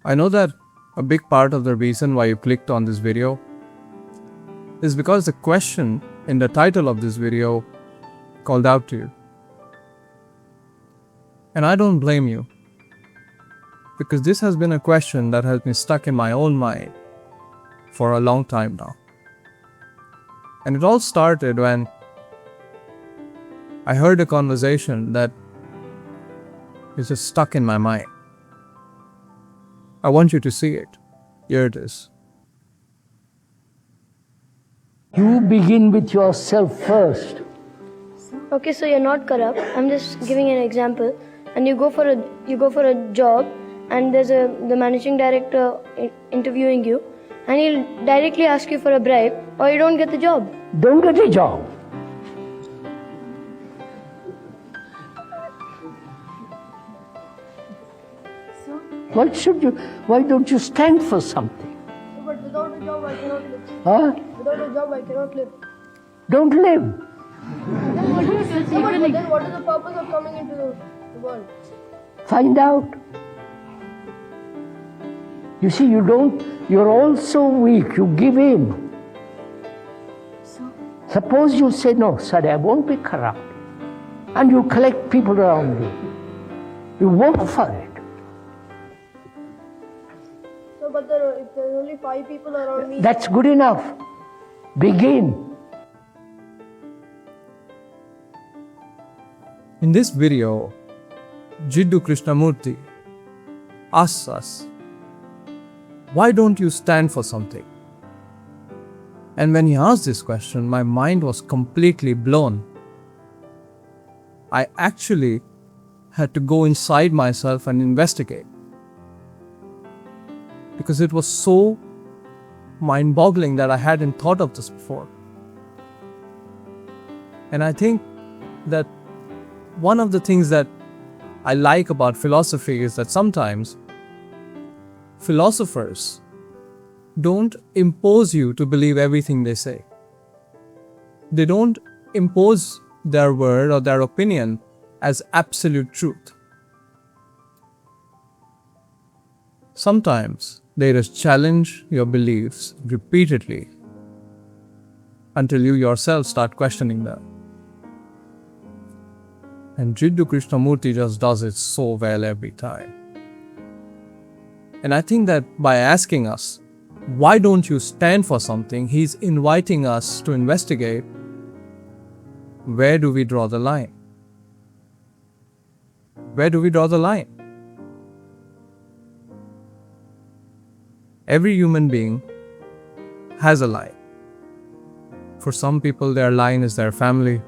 I know that a big part of the reason why you clicked on this video is because the question in the title of this video called out to you. And I don't blame you, because this has been a question that has been stuck in my own mind for a long time now. And it all started when I heard a conversation that is just stuck in my mind. I want you to see it. Here it is. You begin with yourself first. Okay, so you're not corrupt. I'm just giving an example. And you go for a job, and there's the managing director interviewing you, and he'll directly ask you for a bribe, or you don't get the job. Don't get a job. Why don't you stand for something? But without a job, I cannot live. Huh? Without a job, I cannot live. Don't live. Then what is the purpose of coming into the world? Find out. You see, you're all so weak, you give in. Suppose you say, no, sorry, I won't be corrupt. And you collect people around you. You work for it. So, but if there's only 5 people around me... That's good enough. Begin. In this video, Jiddu Krishnamurthy asks us, why don't you stand for something? And when he asked this question, my mind was completely blown. I actually had to go inside myself and investigate, because it was so mind-boggling that I hadn't thought of this before. And I think that one of the things that I like about philosophy is that sometimes philosophers don't impose you to believe everything they say. They don't impose their word or their opinion as absolute truth. Sometimes they just challenge your beliefs repeatedly until you yourself start questioning them. And Jiddu Krishnamurthy just does it so well every time. And I think that by asking us, why don't you stand for something, he's inviting us to investigate, where do we draw the line? Where do we draw the line? Every human being has a line. For some people, their line is their family.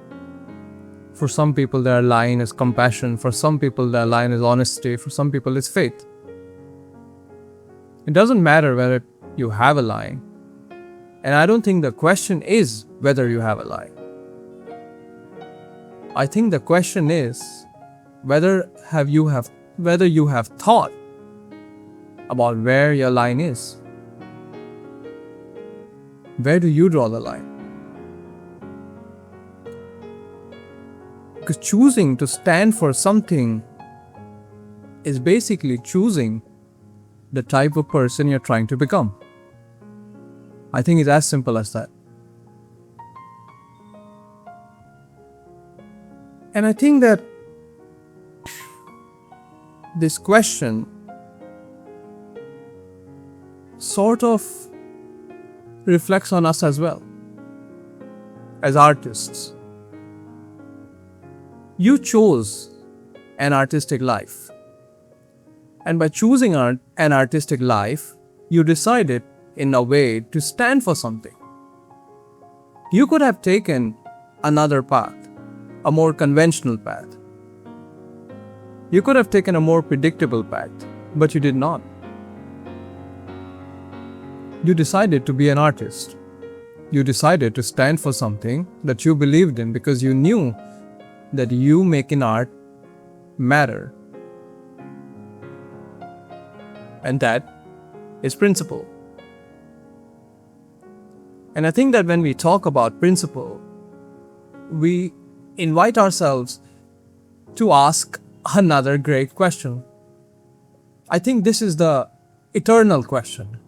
For some people, their line is compassion. For some people, their line is honesty. For some people, it's faith. It doesn't matter whether you have a line. And I don't think the question is whether you have a line. I think the question is whether you have thought about where your line is. Where do you draw the line? Because choosing to stand for something is basically choosing the type of person you're trying to become. I think it's as simple as that. And I think that this question sort of reflects on us as well, as artists. You chose an artistic life. And by choosing an artistic life, you decided, in a way, to stand for something. You could have taken another path, a more conventional path. You could have taken a more predictable path, but you did not. You decided to be an artist. You decided to stand for something that you believed in because you knew that you making art matter. And that is principle. And I think that when we talk about principle, we invite ourselves to ask another great question. I think this is the eternal question.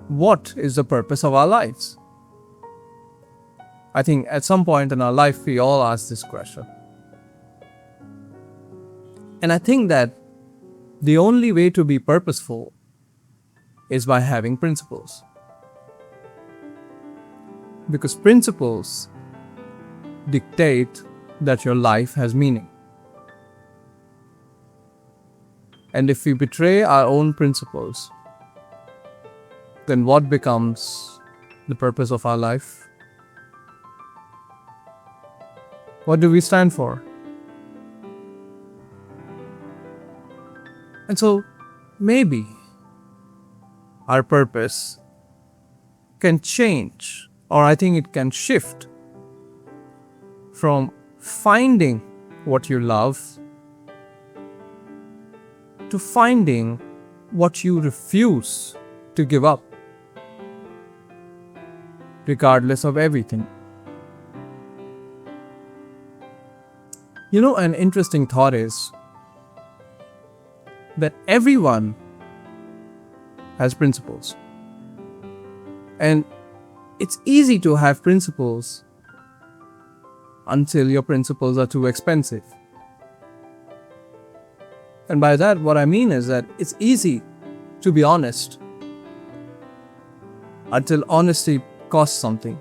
What is the purpose of our lives? I think at some point in our life, we all ask this question. And I think that the only way to be purposeful is by having principles. Because principles dictate that your life has meaning. And if we betray our own principles, then what becomes the purpose of our life? What do we stand for? And so maybe our purpose can change, or I think it can shift from finding what you love to finding what you refuse to give up, regardless of everything. An interesting thought is that everyone has principles. And it's easy to have principles until your principles are too expensive. And by that, what I mean is that it's easy to be honest until honesty costs something.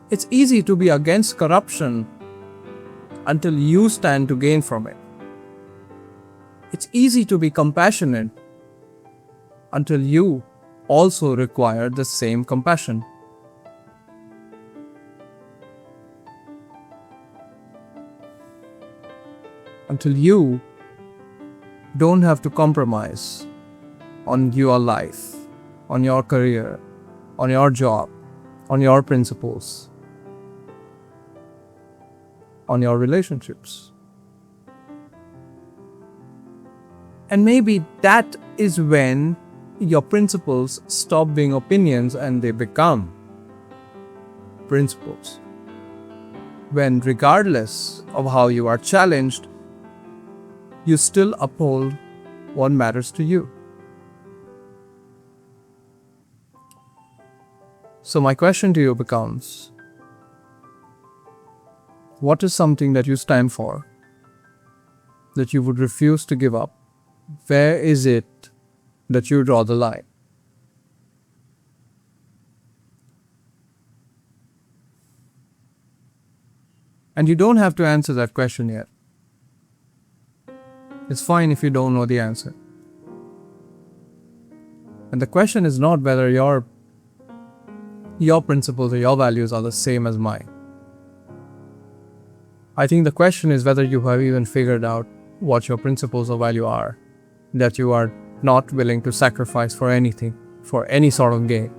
It's easy to be against corruption until you stand to gain from it. It's easy to be compassionate until you also require the same compassion. Until you don't have to compromise on your life, on your career, on your job, on your principles, on your relationships. And maybe that is when your principles stop being opinions and they become principles. When, regardless of how you are challenged, you still uphold what matters to you. So my question to you becomes, what is something that you stand for, that you would refuse to give up? Where is it that you draw the line? And you don't have to answer that question yet. It's fine if you don't know the answer. And the question is not whether your principles or your values are the same as mine. I think the question is whether you have even figured out what your principles or value are, that you are not willing to sacrifice for anything, for any sort of gain.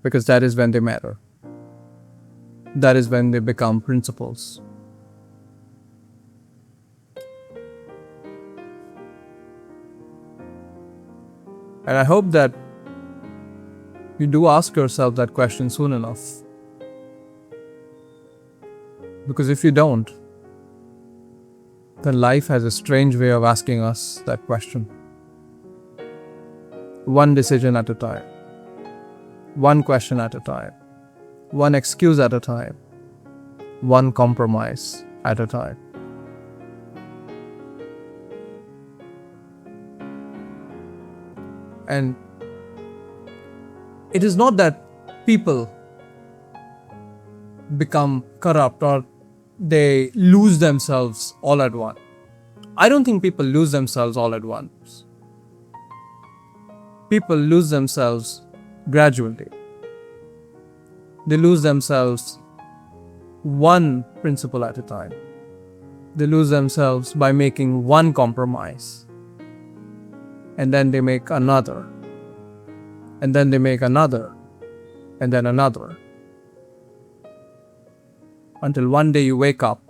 Because that is when they matter. That is when they become principles. And I hope that you do ask yourself that question soon enough. Because if you don't, then life has a strange way of asking us that question. One decision at a time. One question at a time. One excuse at a time. One compromise at a time. And it is not that people become corrupt or they lose themselves all at once. I don't think people lose themselves all at once. People lose themselves gradually. They lose themselves one principle at a time. They lose themselves by making one compromise. And then they make another. And then they make another. And then another. Until one day you wake up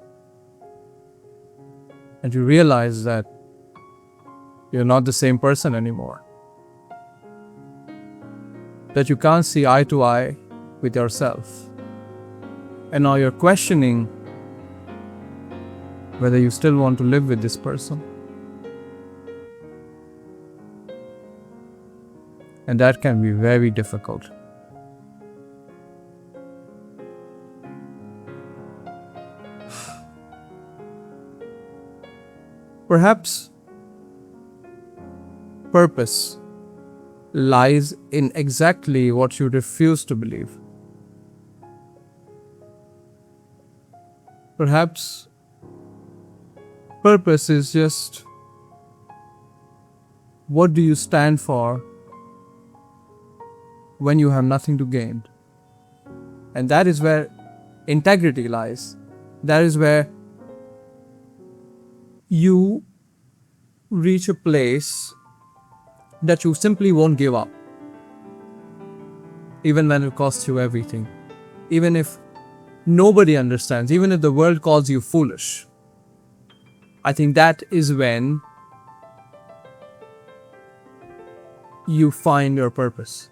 and you realize that you're not the same person anymore. That you can't see eye to eye with yourself. And now you're questioning whether you still want to live with this person. And that can be very difficult. Perhaps purpose lies in exactly what you refuse to believe. Perhaps purpose is just what do you stand for when you have nothing to gain. And that is where integrity lies. That is where you reach a place that you simply won't give up, even when it costs you everything, even if nobody understands, even if the world calls you foolish. I think that is when you find your purpose.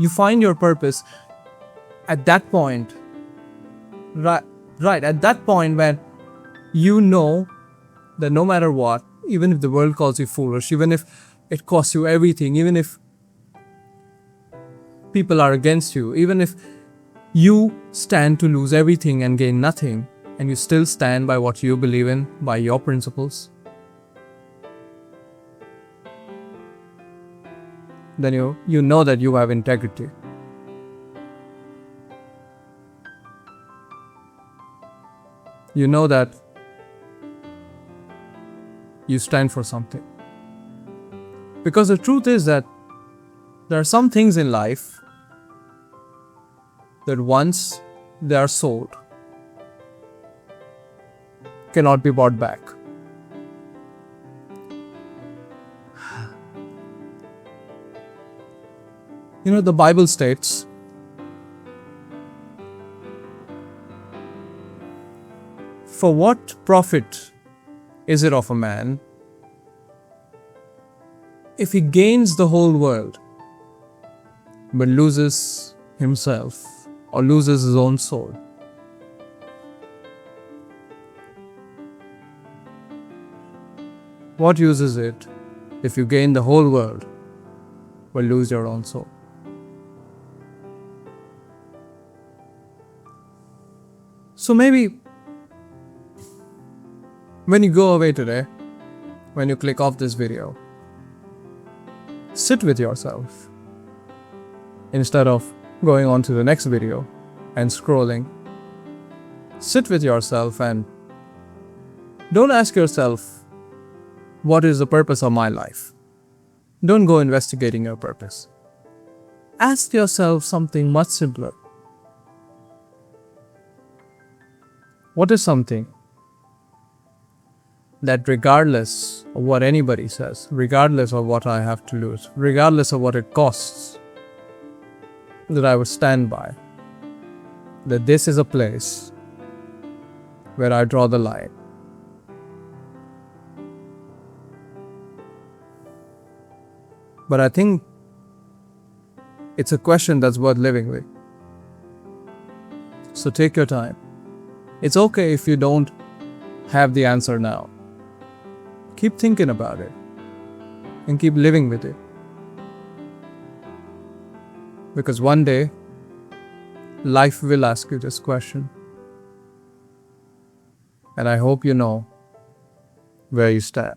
You find your purpose at that point, right at that point when you know that no matter what, even if the world calls you foolish, even if it costs you everything, even if people are against you, even if you stand to lose everything and gain nothing, and you still stand by what you believe in, by your principles, then you know that you have integrity. You know that you stand for something. Because the truth is that there are some things in life that once they are sold, cannot be bought back. You know, the Bible states, "For what profit is it of a man if he gains the whole world but loses himself or loses his own soul?" What use is it if you gain the whole world but lose your own soul? So maybe when you go away today, when you click off this video, sit with yourself instead of going on to the next video and scrolling. Sit with yourself and don't ask yourself, what is the purpose of my life? Don't go investigating your purpose. Ask yourself something much simpler. What is something that regardless of what anybody says, regardless of what I have to lose, regardless of what it costs, that I would stand by, that this is a place where I draw the line. But I think it's a question that's worth living with. So take your time. It's okay if you don't have the answer now. Keep thinking about it and keep living with it. Because one day, life will ask you this question. And I hope you know where you stand.